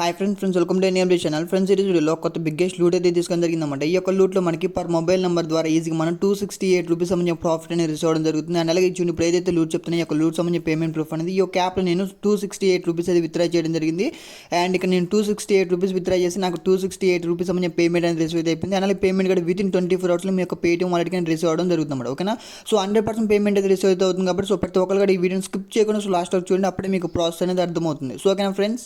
Hi friends welcome to NMD channel. Friends ఈ వీడియోలో కొత్త బిగ్గెస్ట్ లూట్ అయితే తీసుకొని జరిగిందన్నమాట. ఈ యొక్క లూట్లో మనకి పర్ మొబైల్ నెంబర్ ద్వారా ఈజీగా మనం 268 రూపీస్ సంబంధించిన ప్రాఫిట్ అనేది రిసీవ్ అవ్వడం జరుగుతుంది. అండ్ అలాగే చూడండి ఇప్పుడు ఏదైతే లూట్ చెప్తున్నా ఈ యొక్క లూట్ సంబంధించిన పేమెంట్ ప్రూఫ్ అనేది ఈ యొక్క యాప్లో నేను 268 రూపీస్ అది విత్డ్రా చేయడం జరిగింది. అండ్ ఇక్కడ నేను 268 రూపీస్ విత్డ్రా చేసి నాకు 268 రూపీస్ సంబంధించిన పేమెంట్ అనేది రిసీవ్ అయిపోయింది. అలాగే పేమెంట్ కూడా విత్ ఇన్ 24 అవర్స్లో మీ యొక్క పేటీఎం వాలెట్కి రిసీవ్ అవ్వడం జరుగుతుంది అన్నమాట. ఓకేనా, సో 100% పేమెంట్ అయితే రిసీవ్ అయితే అవుతుంది కాబట్టి సో ప్రతి ఒక్కరు కూడా ఈ వీడియోని స్కిప్ చేయకుండా సో లాస్ట్ వరకు చూడండి, అప్పుడే మీకు ప్రాసెస్ అనేది అర్థమవుతుంది. సో ఓకేనా ఫ్రెండ్స్.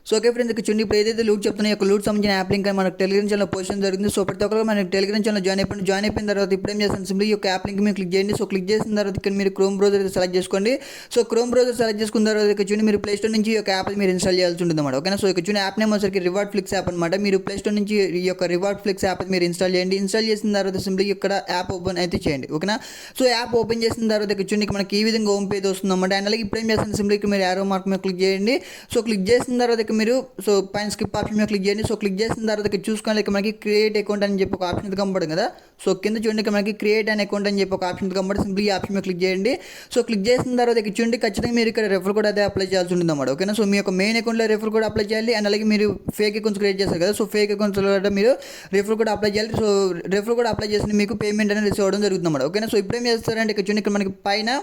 సో ఓకే ఫ్రెండ్స్, ఇక్కడ చూడండి ఇప్పుడు ఏదైతే లూట్ చెప్తున్నాయో ఒక లూట్ సంబంధించిన యాప్ లింక్ మనకు టెలిగ్రామ్ ఛానల్ పోస్ట్ జరిగింది. సో ప్రతి ఒక్కరు మనకి టెలిగ్రామ్ ఛానల్ జాయిన్ అయిపోయిన తర్వాత ఇప్పుడు ఏం చేస్తాను, సింపుల్ ఈ యొక్క యాప్ లింక్ మీరు క్లిక్ చేయండి. సో క్లిక్ చేసిన తర్వాత ఇక్కడ మీరు క్రోమ్ బ్రౌజర్ సెలెక్ట్ చేసుకోండి. సో క్రోమ్ బ్రౌజర్ సెలెక్ట్ చేసుకున్న తర్వాత ఇక్కడ చూడండి మీరు ప్లే స్టోర్ నుంచి ఈ యొక్క యాప్ మీరు ఇన్స్టాల్ చేయాల్సి ఉంటుంది అన్నమాట. ఓకేనా, సో ఇక్కడ చూడండి యాప్ నేమ్ వచ్చరికి రివార్డ్ ఫ్లిక్స్ యాప్ అనమాట. మీరు ప్లే స్టోర్ నుంచి ఈ యొక్క రివార్డ్ ఫ్లిక్స్ యాప్ మీరు ఇన్స్టాల్ చేయండి. ఇన్స్టాల్ చేసిన తర్వాత సింపుల్ ఇక్కడ యాప్ ఓపెన్ అయితే చేయండి. ఓకేనా, సో యాప్ ఓపెన్ చేసిన తర్వాత ఇక్కడ చూడండి మనకి ఈ విధంగా హోమ్ పేజ్ వస్తుంది అన్నమాట. అండ్ అలాగే ఇప్పుడు ఏం చేస్తాను, సింపుల్ ఇక్కడ మీరు యారో మార్క్ మీద క్లిక్ చేయండి. సో క్లిక్ చేసిన తర్వాత ఇక్కడ మీరు సో పైన స్కిప్ ఆప్షన్ మీద క్లిక్ చేయండి. సో క్లిక్ చేసిన తర్వాత ఇక్కడ చూసుకోవాలి మనకి క్రియేట్ అకౌంట్ అని చెప్పి ఒక ఆప్షన్ కనబడుతుంది కదా. సో కింద చూడండి మనకి క్రియేట్ అన్ అకౌంట్ అని చెప్పి ఒక ఆప్షన్ కనబడి సింపుల్ ఈ ఆప్షన్ మీద క్లిక్ చేయండి. సో క్లిక్ చేసిన తర్వాత ఇక్కడ చూడండి ఖచ్చితంగా మీరు ఇక్కడ రెఫర్ కూడా అయితే అప్లై చేయాల్సి ఉంటుంది అన్నమాట. ఓకేనా, సో మీ యొక్క మెయిన్ అకౌంట్లో రెఫర్ కూడా అప్లై చేయాలి. అండ్ అలాగే మీరు ఫేక్ అకౌంట్స్ క్రియేట్ చేస్తారు కదా, సో ఫేక్ అకౌంట్స్లో మీరు రెఫర్ కూడా అప్లై చేయాలి. సో రెఫర్ కూడా అప్లై చేసి మీకు పేమెంట్ అనేది రిసీవ్ అవ్వడం జరుగుతుంది అన్నమాట. ఓకేనా, సో ఇప్పుడు ఏం చేస్తారంటే ఇక్కడ చూడండి ఇక్కడ మనకి పైన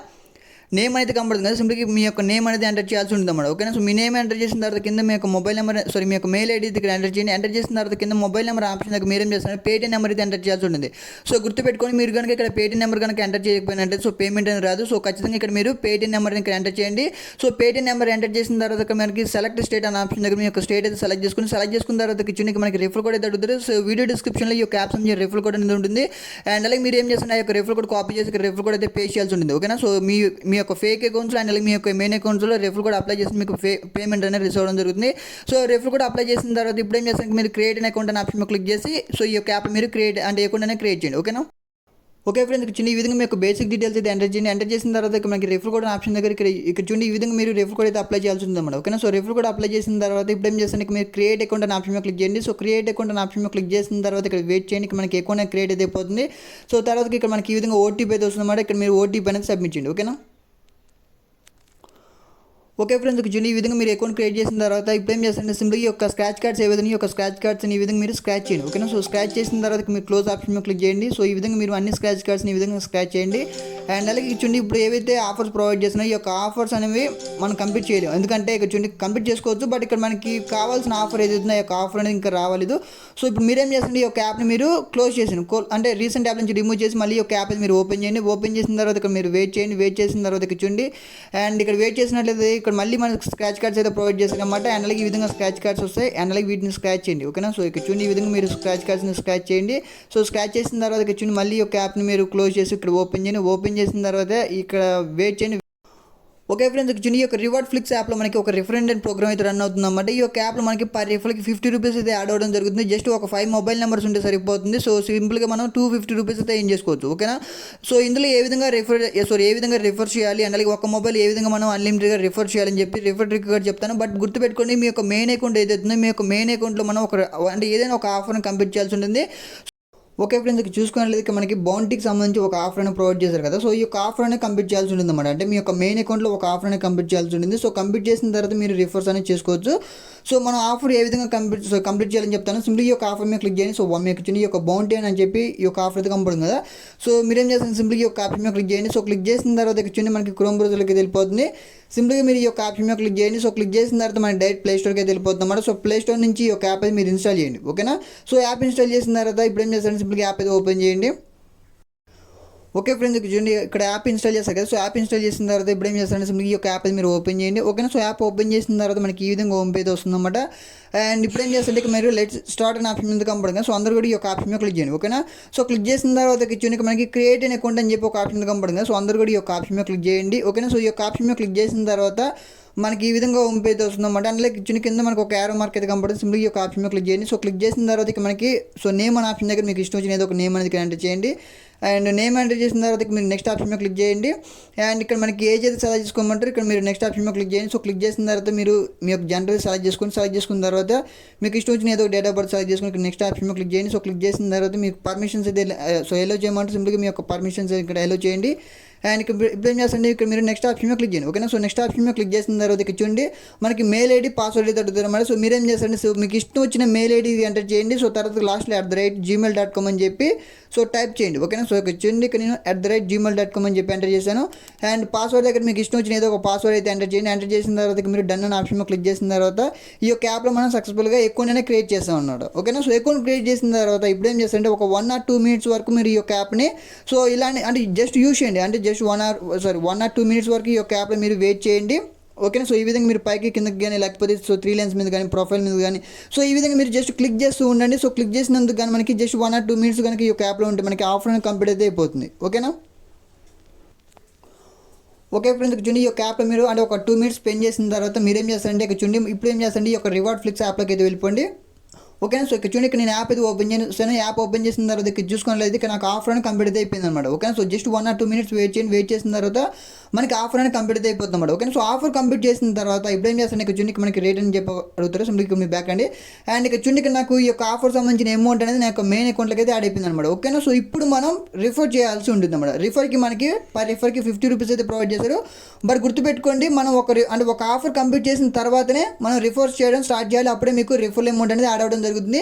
నేమ్ అయితే కనబడుతుంది కదా, సింపుల్గా మీ యొక్క నేమ్ అనేది ఎంటర్ చేయాల్సి ఉంటుంది అన్నమాట. ఓకేనా, సో మీ నేమ్ ఎంటర్ చేసిన తర్వాత కింద మీ యొక్క మొబైల్ నెంబర్ మీ యొక్క మెయిల్ ఐడి ఇక్కడ ఎంటర్ చేయండి. ఎంటర్ చేసిన తర్వాత కింద మొబైల్ నెంబర్ ఆప్షన్ దగ్గర మీరు ఏం చేస్తారు, పేటీఎం నెంబర్ అయితే ఎంటర్ చేయాల్సి ఉంటుంది. సో గుర్తుపెట్టుకొని మీరు కనుక ఇక్కడ పేటీఎం నెంబర్ కనుక ఎంటర్ చేయకపోయినట్టే సో పేమెంట్ అనేది రాదు. సో ఖచ్చితంగా ఇక్కడ మీరు పేటీఎం నెంబర్ ఇక్కడ ఎంటర్ చేయండి. సో పేటీఎం నెంబర్ ఎంటర్ చేసిన తర్వాత ఇక్కడ మనకి సెలెక్ట్ స్టేట్ అనే ఆప్షన్ దగ్గర మీ యొక్క స్టేట్ అయితే సెలెక్ట్ చేసుకున్న తర్వాత చూడండి మనకి రిఫర్ కోడ్ అయితే అడుగుతారు. సో వీడియో డిస్క్రిప్షన్లో ఈ యొక్క యాప్ సంబంధించిన రిఫర్ కోడ్ అనేది ఉంటుంది. అండ్ అలాగే మీరు ఏం చేస్తున్నారు, ఆ యొక్క రిఫర్ కోడ్ కాపీ చేసి ఇక్కడ రిఫర్ కోడ్ అయితే పే చేయాల్సి ఉంటుంది. ఓకేనా, సో మీ యొక్క ఫేక్ అకౌంట్స్ అండ్ అలాగే మీ యొక్క మెయిన్ అకౌంట్స్లో రెఫర్ కూడా అప్లై చేసి మీకు పేమెంట్ అనేది రిసీవ్ అవ్వడం జరుగుతుంది. సో రెఫర్ కూడా అప్లై చేసిన తర్వాత ఇప్పుడు ఏం చేస్తారు, మీరు క్రియేట్ అన్ అకౌంట్ అనే ఆప్షన్ క్లిక్ చేసి సో ఈ యొక్క యాప్ మీరు క్రియేట్ అంటే అకౌంట్ అనేది క్రియేట్ చేయండి. ఓకేనా, ఓకే ఫ్రెండ్స్, చిన్న ఈ విధంగా మీకు బేసిక్ డీటెయిల్స్ అయితే ఎంటర్ చేయండి. ఎంటర్ చేసిన తర్వాత మనకి రెఫర్ కోడ్ ఆప్షన్ దగ్గర ఇక్కడ చూడండి ఈ విధంగా మీరు రెఫర్ కోడ్ అయితే అప్లై చేయాల్సి ఉంది అన్నమాట. ఓకేనా, సో రెఫర్ కోడ్ అప్లై చేసిన తర్వాత ఇప్పుడు ఏం చేస్తాను, మీరు క్రియేట్ అకౌంట్ అనే ఆప్షన్ మీద క్లిక్ చేయండి. సో క్రియేట్ అకౌంట్ అనే ఆప్షన్ మీద క్లిక్ చేసిన తర్వాత ఇక్కడ వెయిట్ చేయండి. ఇక్కడ మనకి అకౌంట్ క్రియేట్ అయితే అయిపోతుంది. సో తర్వాత ఇక్కడ మనకి ఈ విధంగా ఓటీపీ అయితే వస్తుంది అన్నమాట. ఇక్కడ మీరు ఓటీపీ అనేది సబ్మిట్ చేయండి. ఓకేనా, ఓకే ఫ్రెండ్స్, చూడండి ఈ విధంగా మీరు అకౌంట్ క్రియేట్ చేసిన తర్వాత ఇప్పుడు ఏం చేస్తారంటే సింపుల్ ఈ యొక్క స్క్రాచ్ కార్డ్స్ ఏవైతే ఈ యొక్క స్క్రాచ్ కార్డ్స్ ఈ విధంగా మీరు స్క్రాచ్ చేయండి. ఓకేనా, సో స్క్రాచ్ చేసిన తర్వాత మీరు క్లోజ్ ఆప్షన్ మీద క్లిక్ చేయండి. సో ఈ విధంగా మీరు అన్ని స్క్రాచ్ కార్డ్స్ని ఈ విధంగా స్క్రాచ్ చేయండి. అండ్ అలాగే చూడండి ఇప్పుడు ఏవైతే ఆఫర్స్ ప్రొవైడ్ చేస్తున్నాయో ఈ యొక్క ఆఫర్స్ అనేవి మనం కంప్లీట్ చేయలేము, ఎందుకంటే ఇక్కడ చూడండి కంప్లీట్ చేసుకోవచ్చు బట్ ఇక్కడ మనకి కావాల్సిన ఆఫర్ ఏదైతే ఈ యొక్క ఆఫర్ అనేది ఇంకా రావాలేదు. సో ఇప్పుడు మీరేం చేస్తుంది, ఈ యొక్క యాప్ని మీరు క్లోజ్ చేసింది అంటే రీసెంట్ యాప్ నుంచి రిమూవ్ చేసి మళ్ళీ ఈ యొక్క యాప్ మీరు ఓపెన్ చేయండి. ఓపెన్ చేసిన తర్వాత ఇక్కడ మీరు వెయిట్ చేయండి. వెయిట్ చేసిన తర్వాత ఇక్కడ చూడండి అండ్ ఇక్కడ వెయిట్ చేసినట్లయితే ఇక్కడ మళ్ళీ మనకి స్క్రాచ్ కార్డ్స్ అయితే ప్రొవైడ్ చేస్తాయి అన్నమాట. అండ్ అలాగే ఈ విధంగా స్క్రాచ్ కార్డ్స్ వస్తాయి. అండ్ అలాగే వీటిని స్క్రాచ్ చేయండి. ఓకేనా, సో ఇక్కడ చూడండి ఈ విధంగా మీరు స్క్రాచ్ కార్డ్స్ని స్క్రాచ్ చేయండి. సో స్క్రాచ్ చేసిన తర్వాత ఇక్కడ చూడండి మళ్ళీ ఒక యాప్ని మీరు క్లోజ్ చేసి ఇక్కడ ఓపెన్ చేయండి. ఓపెన్ చేసిన తర్వాత ఇక్కడ వెయిట్ చేయండి. ఓకే ఫ్రెండ్స్, ఈ యొక్క రివార్డ్ ఫ్లిక్స్ యాప్లో మనకి ఒక రిఫరెండ్ ప్రోగ్రామ్ అయితే రన్ అవుతుంది అన్నమాట. ఈ యొక్క యాప్లో మనకి పర్ రిఫర్కి 50 రూపీస్ అయితే యాడ్ అవ్వడం జరుగుతుంది. జస్ట్ ఒక 5 మొబైల్ నెంబర్స్ ఉంటే సరిపోతుంది. సో సింపుల్గా మనం 250 రూపీస్ అయితే ఏం చేసుకోవచ్చు. ఓకేనా, సో ఇందులో ఏ విధంగా రిఫర్ చేయాలి అండ్ అలాగే ఒక మొబైల్ ఏ విధంగా మనం అన్లిమిటెడ్గా రిఫర్ చేయాలని చెప్పి రిఫర్ ట్రిక్ కూడా చెప్తాను. బట్ గుర్తుపెట్టుకోండి మీ యొక్క మెయిన్ అకౌంట్ ఏదైతుందో మీ యొక్క మెయిన్ అకౌంట్లో మనం అంటే ఏదైనా ఒక ఆఫర్ని కంప్లీట్ చేయాల్సి ఉంటుంది. ఓకే ఫ్రెండ్స్, చూసుకున్నట్లయితే మనకి బౌంటీకి సంబంధించి ఒక ఆఫర్ అనేది ప్రొవైడ్ చేశారు కదా. సో ఈ యొక్క ఆఫర్ అనేది కంప్లీట్ చేయాల్సి ఉంటుంది అన్నమాట. అంటే మీ యొక్క మెయిన్ అకౌంట్లో ఒక ఆఫర్ అనేది కంప్లీట్ చేయాల్సి ఉంటుంది. సో కంప్లీట్ చేసిన తర్వాత మీరు రిఫర్స్ అనేది చేసుకోవచ్చు. సో మనం ఆఫర్ ఏ విధంగా కంప్లీట్ చేయాలని చెప్తాను. సింపుల్ ఈ యొక్క ఆఫర్ మీద క్లిక్ చేయండి. సో మీకు ఈ యొక్క బౌంటీ అని చెప్పి ఈ యొక్క ఆఫర్ అయితే కనపడుతుంది కదా. సో మీరేం చేస్తాను, సింపుల్ ఈ యొక్క ఆప్షన్ మీద క్లిక్ చేయండి. సో క్లిక్ చేసిన తర్వాత చూడండి మనకి క్రోమ్ బ్రౌజర్లోకి వెళ్ళిపోతుంది. సింపుల్గా మీరు ఈ యొక్క ఆప్షన్ మీద క్లిక్ చేయండి. సో క్లిక్ చేసిన తర్వాత మనకి డైరెక్ట్ ప్లే స్టోర్కి అయితే వెళ్ళిపోతుంది అన్నమాట. సో ప్లే స్టోర్ నుంచి ఈ యొక్క యాప్ అయితే మీరు ఇన్స్టాల్ చేయండి. ఓకేనా, సో యాప్ ఇన్స్టాల్ చేసిన తర్వాత ఇప్పుడు ఏం చేస్తారంటే సింపుల్గా యాప్ అయితే ఓపెన్ చేయండి. ఓకే ఫ్రెండ్స్, చూడండి ఇక్కడ యాప్ ఇన్స్టాల్ చేస్తారు కదా. సో యాప్ ఇన్స్టాల్ చేసిన తర్వాత ఇప్పుడు ఏం చేస్తారంటే సింపుల్గా ఈ యొక్క యాప్ మీరు ఓపెన్ చేయండి. ఓకేనా, సో యాప్ ఓపెన్ చేసిన తర్వాత మనకి ఈ విధంగా హోమ్ పేజ్ వస్తుందన్నమాట. అండ్ ఇప్పుడు ఏం చేస్తుంటే మీరు లెట్స్ స్టార్ట్ అనే ఆప్షన్ మీద కనపడుతుంది. సో అందరూ కూడా ఈ యొక్క ఆప్షన్ మీద క్లిక్ చేయండి. ఓకేనా, సో క్లిక్ చేసిన తర్వాత చూడండి మనకి క్రియేట్ అన్ అకౌంట్ అని చెప్పి ఒక ఆప్షన్ మీద కనపడుతుంది. సో అందరూ కూడా ఈ యొక్క ఆప్షన్ మీద క్లిక్ చేయండి. ఓకేనా, సో ఈ యొక్క ఆప్షన్ మీద క్లిక్ చేసిన తర్వాత మనకి ఈ విధంగా హోమ్ పేజ్ వస్తుందన్నమాట. అందులో కింద మనకు ఒక యారో మార్క్ అయితే కనపడుతుంది. సింపుల్ ఈ యొక్క ఆప్షన్ మీద క్లిక్ చేయండి. సో క్లిక్ చేసిన తర్వాత ఇక మనకి సో నేమ్ అనే ఆప్షన్ దగ్గర మీకు ఇష్టం వచ్చిన ఏదో ఒక నేమ్ అనేది ఎంటర్ చేయండి. అండ్ నేమ్ ఎంటర్ చేసిన తర్వాత మీరు నెక్స్ట్ ఆప్షన్ మీద క్లిక్ చేయండి. అండ్ ఇక్కడ మనకి ఏజ్ అయితే సెలెక్ట్ చేసుకోమంటారు. ఇక్కడ మీరు నెక్స్ట్ ఆప్షన్ మీద క్లిక్ చేయండి. సో క్లిక్ చేసిన తర్వాత మీరు మీ యొక్క జనరల్ సెలెక్ట్ చేసుకున్న తర్వాత మీకు ఇష్టం వచ్చిన ఏదో డేట్ ఆఫ్ బర్త్ సెలెక్ట్ చేసుకుని ఇక్కడ నెక్స్ట్ ఆప్షన్ మీద క్లిక్ చేయండి. సో క్లిక్ చేసిన తర్వాత మీకు పర్మిషన్స్ అయితే సో ఎలో చేయమంటే సింపుల్గా మీ యొక్క పర్మిషన్స్ ఇక్కడ ఎలో చేయండి. అండ్ ఇప్పుడు ఏం చేస్తారండి, ఇక్కడ మీరు నెక్స్ట్ ఆప్షన్ మీద క్లిక్ చేయండి. ఓకేనా. సో నెక్స్ట్ ఆప్షన్ మీద క్లిక్ చేసిన తర్వాత ఇక్కడ చూడండి మనకి మెయిల్ ఐడి పాస్వర్డ్ అయితే అడుగుతారు అన్నమాట. సో మీరేం చేస్తారండి, సో మీకు ఇష్టం వచ్చిన మెయిల్ ఐడి ఎంటర్ చేయండి. సో తర్వాత లాస్ట్లో @gmail.com అని చెప్పి సో టైప్ చేయండి. ఓకేనా. సో ఇక్కడ చూడండి ఇక్కడ నేను @gmail.com అని చెప్పి ఎంటర్ చేశాను. అండ్ పాస్వర్డ్ దగ్గర మీకు ఇష్టం వచ్చిన ఏదో ఒక పాస్వర్డ్ అయితే ఎంటర్ చేయండి. ఎంటర్ చేసిన తర్వాత మీరు డన్ అనే ఆప్షన్ మీద క్లిక్ చేసిన తర్వాత ఈ యొక్క యాప్లో మనం సక్సెస్ఫుల్గా అకౌంట్ క్రియేట్ చేస్తాం అన్నమాట. ఓకేనా. సో అకౌంట్ క్రియేట్ చేసిన తర్వాత ఇప్పుడు ఏం చేస్తారంటే ఒక 1 or 2 minutes వరకు మీరు ఈ యొక్క యాప్ని సో ఇలానే అంటే జస్ట్ యూజ్ చేయండి. అంటే జస్ట్ 1 or 2 minutes వరకు ఈ యొక్క యాప్లో మీరు వెయిట్ చేయండి. ఓకేనా. సో ఈ విధంగా మీరు పైకి కిందకి కానీ లేకపోతే సో 3 lines మీద కానీ ప్రొఫైల్ మీద కానీ సో ఈ విధంగా మీరు జస్ట్ క్లిక్ చేస్తూ ఉండండి. సో క్లిక్ చేసినందుకు కానీ మనకి జస్ట్ 1 or 2 minutes కనుక ఈ యొక్క యాప్లో ఉంటే మనకి ఆఫర్ అనేది కంప్లీట్ అయితే అయిపోతుంది. ఓకేనా. ఓకే ఫ్రెండ్స్, చూడండి ఈ యొక్క యాప్లో మీరు అంటే ఒక 2 minutes స్పెండ్ చేసిన తర్వాత మీరు ఏం చేస్తారంటే ఇక్కడ చూడండి ఇప్పుడు ఏం చేస్తారండి ఈ యొక్క రివార్డ్ ఫ్లిక్స్ యాప్లోకి అయితే వెళ్ళిపోండి. ఓకేనా. సో ఇక్కడ చూడండి ఇక్కడ నేను యాప్ అయితే ఓపెన్ చేస్తాను. యాప్ ఓపెన్ చేసిన తర్వాత ఇక్కడ చూసుకోలేదు ఇక్కడ నాకు ఆఫర్ అని కంప్లీట్ అయితే అయిపోయింది అనమాట. ఓకేనా. So just 1 or 2 minutes wait చేయండి. వెయిట్ చేసిన తర్వాత మనకి ఆఫర్ అని కంప్లీట్ అయితే అయిపోతుంది అనమాట. ఓకేనా. సో ఆఫర్ కంప్లీట్ చేసిన తర్వాత ఇప్పుడు ఏం చేస్తాను ఇక్కడ చూడండి మనకి రేట్ అని చెప్పి అడుగుతారు. సో మీకు మీ బ్యాక్ అండి. అండ్ ఇక్కడ చూడండి ఇక్కడ నాకు ఈ యొక్క ఆఫర్ సంబంధించిన అమౌంట్ అనేది నాకు మెయిన్ అకౌంట్లోకి అయితే యాడ్ అయిపోయింది అనమాట. ఓకేనా. సో ఇప్పుడు మనం రిఫర్ చేయాల్సి ఉంటుంది అనమాట. రిఫర్కి మనకి పర్ రిఫర్కి 50 rupees అయితే ప్రొవైడ్ చేశారు. బట్ గుర్తుపెట్టుకోండి మనం అంటే ఒక ఆఫర్ కంప్లీట్ చేసిన తర్వాతనే మనం రిఫర్ చేయడం స్టార్ట్ చేయాలి. అప్పుడే మీకు రిఫర్ అమౌంట్ అనేది యాడ్ అవ్వడం జరుగుతుంది.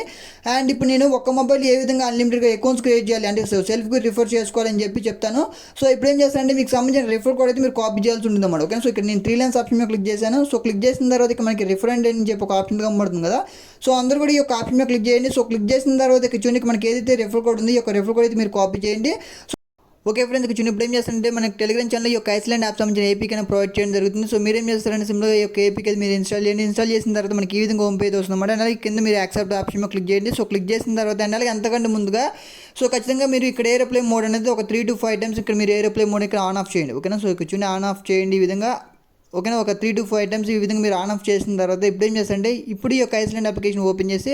అండ్ ఇప్పుడు నేను ఒక మొబైల్ ఏ విధంగా అన్లిమిటెడ్గా అకౌంట్స్ క్రియేట్ చేయాలి అంటే సెల్ఫ్కి రిఫర్ చేసుకోవాలని చెప్పి చెప్తాను. సో ఇప్పుడు ఏం చేస్తానంటే మీకు సంబంధించిన రిఫర్ కోడ్ అయితే మీరు కాపీ చేయాల్సి ఉంటుంది అన్నమాట. ఓకే. సో ఇక్కడ నేను 3 lines ఆప్షన్ మీద క్లిక్ చేశాను. సో క్లిక్ చేసిన తర్వాత ఇక్కడ మనకి రిఫరెండ్ అని చెప్పి ఒక ఆప్షన్ కనబడుతుంది కదా. సో అందరూ కూడా ఈ యొక్క ఆప్షన్ మీద క్లిక్ చేయండి. సో క్లిక్ చేసిన తర్వాత ఇక్కడ చూడండి మనకి ఏదైతే రిఫర్ కోడ్ ఉంది ఈ యొక్క రిఫర్ కోడ్ అయితే మీరు కాపీ చేయండి. ఓకే ఫ్రెండ్స్, ఇక్కడ ఇప్పుడు ఏం చేస్తారంటే మనకి టెలిగ్రామ్ ఛానల్ ఈ యొక్క ఐస్లాండ్ యాప్ సంబంధించిన ఏపీకి అయినా ప్రొవైడ్ చేయడం జరుగుతుంది. సో మీరేం చేస్తారంటే సింపుల్గా ఈ యొక్క ఏపీకి మీరు ఇన్స్టాల్ చేయండి. ఇన్స్టాల్ చేసిన తర్వాత మనకి ఈ విధంగా హోమ్ పేజ్ వస్తుందన్నమాట. అలాగే కింద మీరు యాక్సెప్ట్ ఆప్షన్ మీద క్లిక్ చేయండి. సో క్లిక్ చేసిన తర్వాత అండ్ అలాగే అంతకంటే ముందుగా సో ఖచ్చితంగా మీరు ఇక్కడ ఏరోప్లేన్ మోడ్ అనేది ఒక 3 to 5 times ఇక్కడ మీరు ఏరోప్లేన్ మోడ్ ఇక్కడ ఆన్ ఆఫ్ చేయండి. ఓకేనా. సో ఇక్కడ చూడండి ఆన్ ఆఫ్ చేయండి ఈ విధంగా. ఓకేనా. ఒక 3 to 5 times ఈ విధంగా మీరు ఆన్ ఆఫ్ చేసిన తర్వాత ఇప్పుడు ఏం చేస్తారంటే ఇప్పుడు ఈ యొక్క ఐస్లాండ్ అప్లికేషన్ ఓపెన్ చేసి